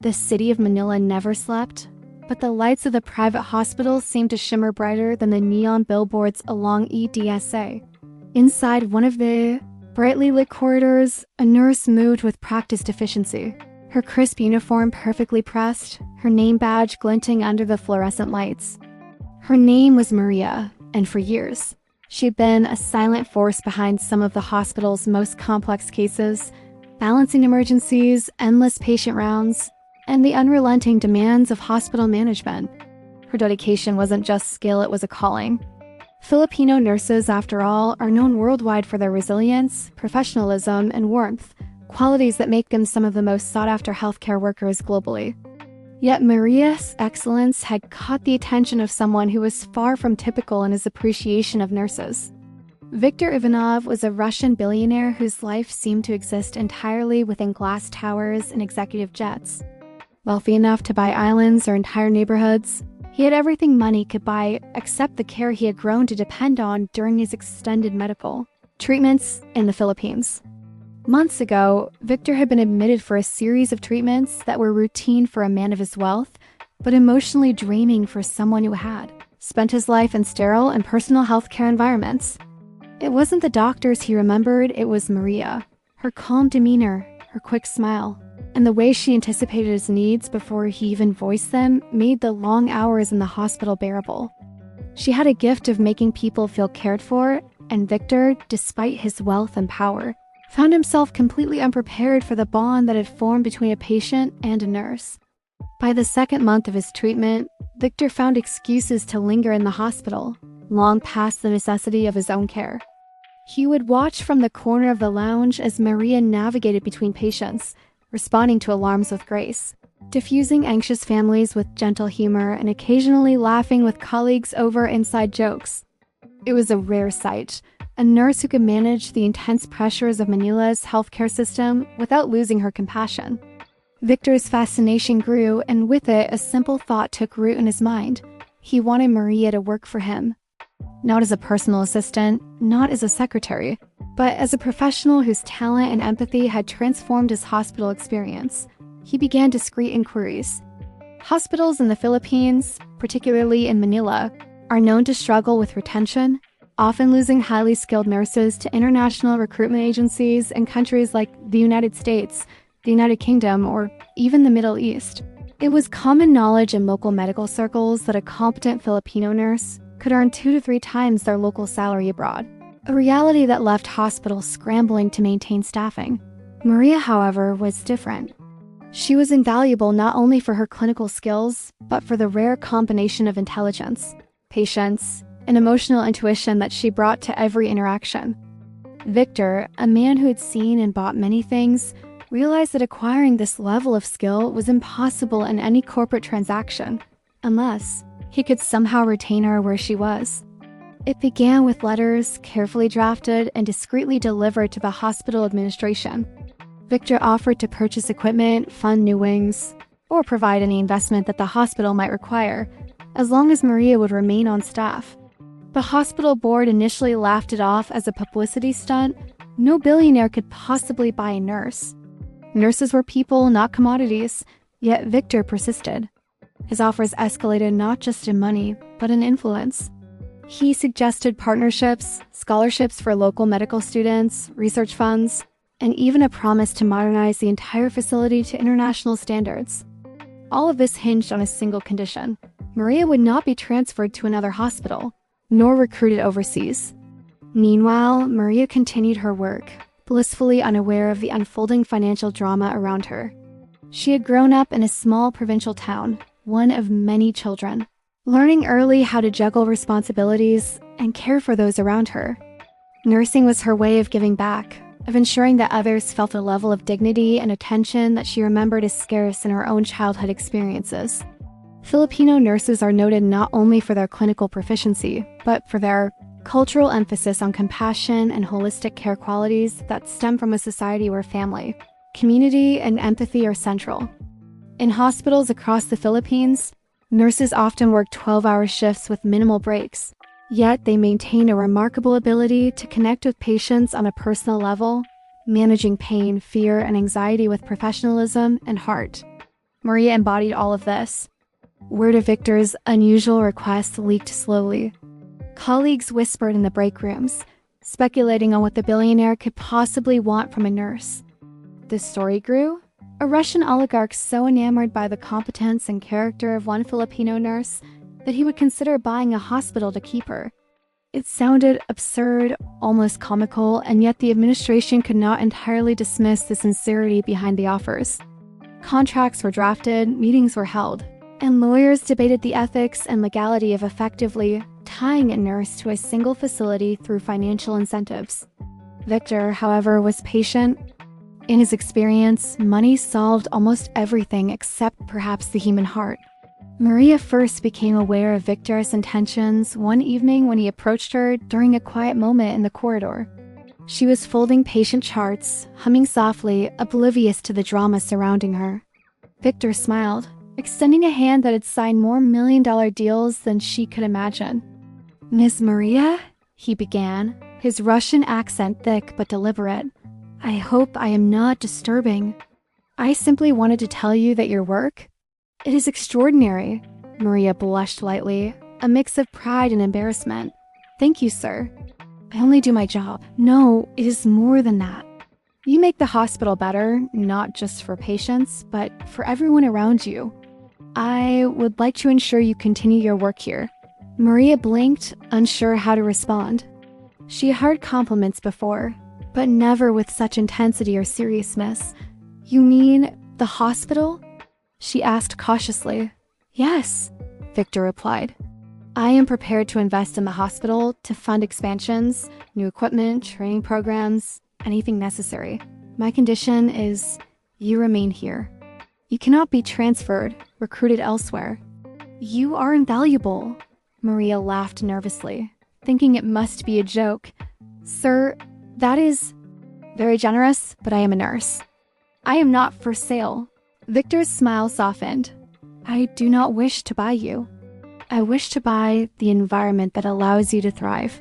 The city of Manila never slept, but the lights of the private hospital seemed to shimmer brighter than the neon billboards along EDSA. Inside one of the brightly lit corridors, a nurse moved with practiced efficiency. Her crisp uniform perfectly pressed, her name badge glinting under the fluorescent lights. Her name was Maria, and for years, she'd been a silent force behind some of the hospital's most complex cases, balancing emergencies, endless patient rounds, and the unrelenting demands of hospital management. Her dedication wasn't just skill, it was a calling. Filipino nurses, after all, are known worldwide for their resilience, professionalism, and warmth, qualities that make them some of the most sought-after healthcare workers globally. Yet Maria's excellence had caught the attention of someone who was far from typical in his appreciation of nurses. Viktor Ivanov was a Russian billionaire whose life seemed to exist entirely within glass towers and executive jets. Wealthy enough to buy islands or entire neighborhoods, he had everything money could buy except the care he had grown to depend on during his extended medical treatments in the Philippines. Months ago, Victor had been admitted for a series of treatments that were routine for a man of his wealth, but emotionally draining for someone who had spent his life in sterile and personal healthcare environments. It wasn't the doctors he remembered, it was Maria. Her calm demeanor, her quick smile, and the way she anticipated his needs before he even voiced them made the long hours in the hospital bearable. She had a gift of making people feel cared for, and Victor, despite his wealth and power, found himself completely unprepared for the bond that had formed between a patient and a nurse. By the second month of his treatment, Victor found excuses to linger in the hospital, long past the necessity of his own care. He would watch from the corner of the lounge as Maria navigated between patients, responding to alarms with grace, diffusing anxious families with gentle humor, and occasionally laughing with colleagues over inside jokes. It was a rare sight, a nurse who could manage the intense pressures of Manila's healthcare system without losing her compassion. Victor's fascination grew, and with it, a simple thought took root in his mind. He wanted Maria to work for him. Not as a personal assistant, not as a secretary, but as a professional whose talent and empathy had transformed his hospital experience. He began discreet inquiries. Hospitals in the Philippines, particularly in Manila, are known to struggle with retention, often losing highly skilled nurses to international recruitment agencies in countries like the United States, the United Kingdom, or even the Middle East. It was common knowledge in local medical circles that a competent Filipino nurse could earn 2 to 3 times their local salary abroad, a reality that left hospitals scrambling to maintain staffing. Maria, however, was different. She was invaluable not only for her clinical skills, but for the rare combination of intelligence, patience, and emotional intuition that she brought to every interaction. Victor, a man who had seen and bought many things, realized that acquiring this level of skill was impossible in any corporate transaction, unless he could somehow retain her where she was. It began with letters carefully drafted and discreetly delivered to the hospital administration. Victor offered to purchase equipment, fund new wings, or provide any investment that the hospital might require, as long as Maria would remain on staff. The hospital board initially laughed it off as a publicity stunt. No billionaire could possibly buy a nurse. Nurses were people, not commodities, yet Victor persisted. His offers escalated not just in money, but in influence. He suggested partnerships, scholarships for local medical students, research funds, and even a promise to modernize the entire facility to international standards. All of this hinged on a single condition: Maria would not be transferred to another hospital, nor recruited overseas. Meanwhile, Maria continued her work, blissfully unaware of the unfolding financial drama around her. She had grown up in a small provincial town, one of many children, learning early how to juggle responsibilities and care for those around her. Nursing was her way of giving back, of ensuring that others felt a level of dignity and attention that she remembered as scarce in her own childhood experiences. Filipino nurses are noted not only for their clinical proficiency, but for their cultural emphasis on compassion and holistic care qualities that stem from a society where family, community, and empathy are central. In hospitals across the Philippines, nurses often work 12-hour shifts with minimal breaks, yet they maintain a remarkable ability to connect with patients on a personal level, managing pain, fear, and anxiety with professionalism and heart. Maria embodied all of this. Word of Victor's unusual request leaked slowly. Colleagues whispered in the break rooms, speculating on what the billionaire could possibly want from a nurse. The story grew. A Russian oligarch so enamored by the competence and character of one Filipino nurse that he would consider buying a hospital to keep her. It sounded absurd, almost comical, and yet the administration could not entirely dismiss the sincerity behind the offers. Contracts were drafted, meetings were held, and lawyers debated the ethics and legality of effectively tying a nurse to a single facility through financial incentives. Victor, however, was patient. In his experience, money solved almost everything except perhaps the human heart. Maria first became aware of Victor's intentions one evening when he approached her during a quiet moment in the corridor. She was folding patient charts, humming softly, oblivious to the drama surrounding her. Victor smiled, extending a hand that had signed more million-dollar deals than she could imagine. "Miss Maria?" he began, his Russian accent thick but deliberate. "I hope I am not disturbing. I simply wanted to tell you that your work, it is extraordinary." Maria blushed lightly, a mix of pride and embarrassment. "Thank you, sir. I only do my job." "No, it is more than that. You make the hospital better, not just for patients, but for everyone around you. I would like to ensure you continue your work here." Maria blinked, unsure how to respond. She had heard compliments before, but never with such intensity or seriousness. "You mean the hospital?" she asked cautiously. "Yes," Victor replied. "I am prepared to invest in the hospital to fund expansions, new equipment, training programs, anything necessary. My condition is you remain here. You cannot be transferred, recruited elsewhere." "You are invaluable." Maria laughed nervously, thinking it must be a joke. "Sir, that is very generous, but I am a nurse. I am not for sale." Victor's smile softened. "I do not wish to buy you. I wish to buy the environment that allows you to thrive.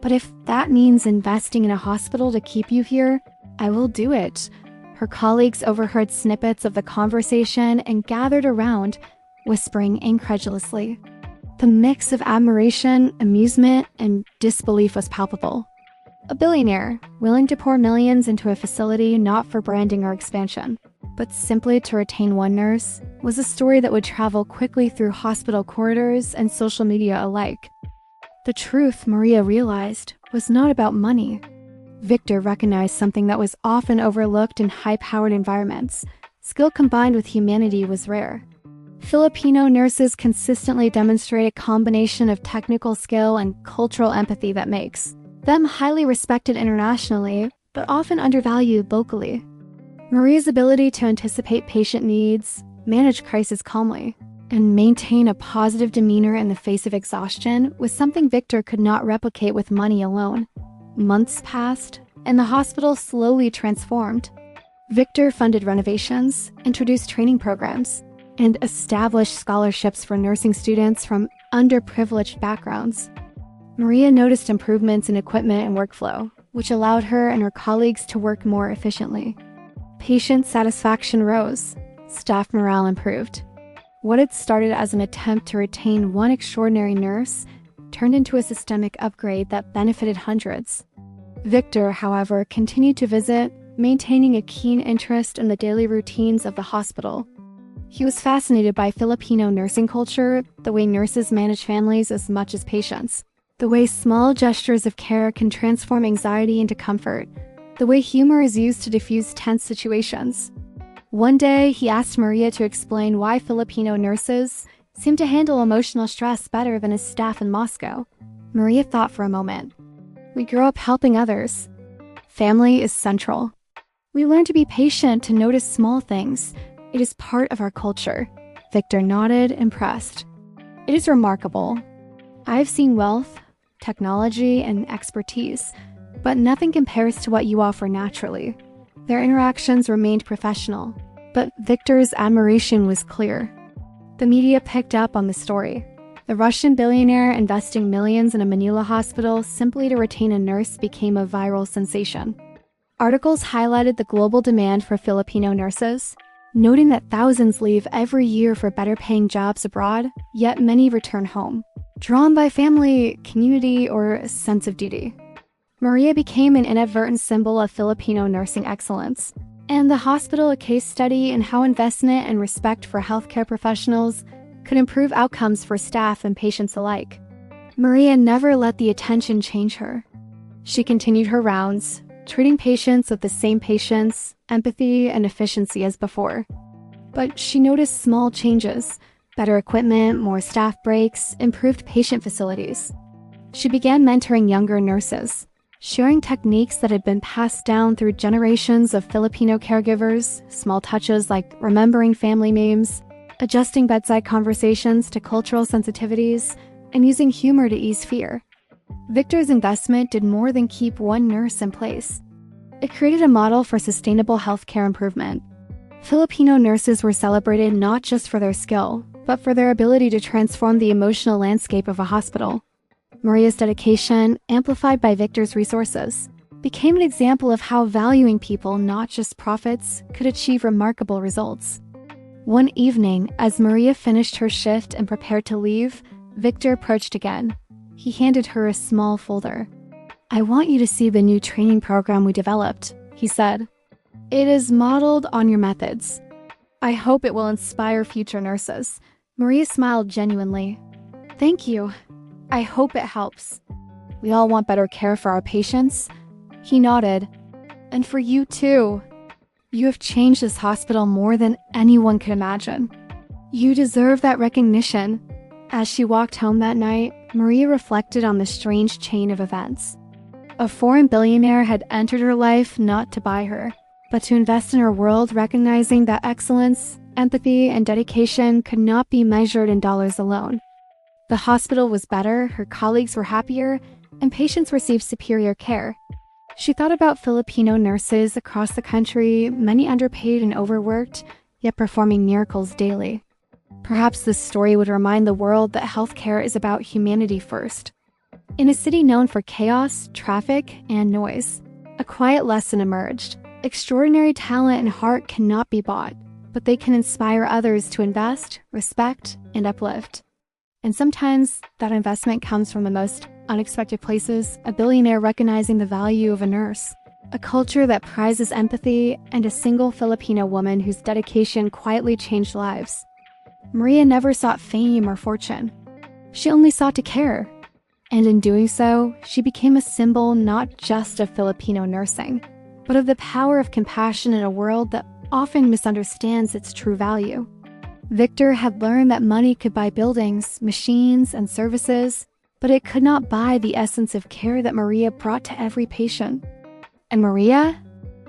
But if that means investing in a hospital to keep you here, I will do it." Her colleagues overheard snippets of the conversation and gathered around, whispering incredulously. The mix of admiration, amusement, and disbelief was palpable. A billionaire, willing to pour millions into a facility not for branding or expansion, but simply to retain one nurse, was a story that would travel quickly through hospital corridors and social media alike. The truth, Maria realized, was not about money. Victor recognized something that was often overlooked in high-powered environments. Skill combined with humanity was rare. Filipino nurses consistently demonstrate a combination of technical skill and cultural empathy that makes them highly respected internationally, but often undervalued locally. Maria's ability to anticipate patient needs, manage crisis calmly, and maintain a positive demeanor in the face of exhaustion was something Victor could not replicate with money alone. Months passed, and the hospital slowly transformed. Victor funded renovations, introduced training programs, and established scholarships for nursing students from underprivileged backgrounds. Maria noticed improvements in equipment and workflow, which allowed her and her colleagues to work more efficiently. Patient satisfaction rose, staff morale improved. What had started as an attempt to retain one extraordinary nurse turned into a systemic upgrade that benefited hundreds. Victor, however, continued to visit, maintaining a keen interest in the daily routines of the hospital. He was fascinated by Filipino nursing culture, the way nurses manage families as much as patients, the way small gestures of care can transform anxiety into comfort, the way humor is used to diffuse tense situations. One day, he asked Maria to explain why Filipino nurses seem to handle emotional stress better than his staff in Moscow. Maria thought for a moment. "We grow up helping others. Family is central. We learn to be patient, to notice small things. It is part of our culture." Victor nodded, impressed. "It is remarkable. I've seen wealth, technology, and expertise, but nothing compares to what you offer naturally." Their interactions remained professional, but Victor's admiration was clear. The media picked up on the story. The Russian billionaire investing millions in a Manila hospital simply to retain a nurse became a viral sensation. Articles highlighted the global demand for Filipino nurses, noting that thousands leave every year for better-paying jobs abroad, yet many return home, drawn by family, community, or a sense of duty. Maria became an inadvertent symbol of Filipino nursing excellence, and the hospital a case study in how investment and respect for healthcare professionals could improve outcomes for staff and patients alike. Maria never let the attention change her. She continued her rounds, treating patients with the same patience, empathy, and efficiency as before. But she noticed small changes: better equipment, more staff breaks, improved patient facilities. She began mentoring younger nurses, sharing techniques that had been passed down through generations of Filipino caregivers, small touches like remembering family names, adjusting bedside conversations to cultural sensitivities, and using humor to ease fear. Victor's investment did more than keep one nurse in place. It created a model for sustainable healthcare improvement. Filipino nurses were celebrated not just for their skill, but for their ability to transform the emotional landscape of a hospital. Maria's dedication, amplified by Victor's resources, became an example of how valuing people, not just profits, could achieve remarkable results. One evening, as Maria finished her shift and prepared to leave, Victor approached again. He handed her a small folder. "I want you to see the new training program we developed," he said. "It is modeled on your methods. I hope it will inspire future nurses." Maria smiled genuinely. "Thank you. I hope it helps. We all want better care for our patients." He nodded. "And for you too. You have changed this hospital more than anyone could imagine. You deserve that recognition." As she walked home that night, Maria reflected on the strange chain of events. A foreign billionaire had entered her life not to buy her, but to invest in her world, recognizing that excellence, empathy, and dedication could not be measured in dollars alone. The hospital was better, her colleagues were happier, and patients received superior care. She thought about Filipino nurses across the country, many underpaid and overworked, yet performing miracles daily. Perhaps this story would remind the world that healthcare is about humanity first. In a city known for chaos, traffic, and noise, a quiet lesson emerged. Extraordinary talent and heart cannot be bought, but they can inspire others to invest, respect, and uplift. And sometimes that investment comes from the most unexpected places: a billionaire recognizing the value of a nurse, a culture that prizes empathy, and a single Filipino woman whose dedication quietly changed lives. Maria never sought fame or fortune. She only sought to care. And in doing so, she became a symbol not just of Filipino nursing, but of the power of compassion in a world that often misunderstands its true value. Victor had learned that money could buy buildings, machines, and services, but it could not buy the essence of care that Maria brought to every patient. And Maria?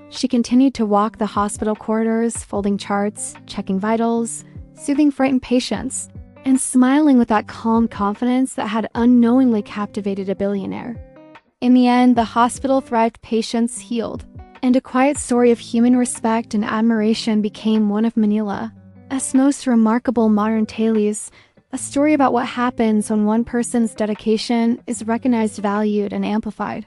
She continued to walk the hospital corridors, folding charts, checking vitals, soothing frightened patients, and smiling with that calm confidence that had unknowingly captivated a billionaire. In the end, the hospital thrived, patients healed, and a quiet story of human respect and admiration became one of Manila's most remarkable modern tales, a story about what happens when one person's dedication is recognized, valued, and amplified.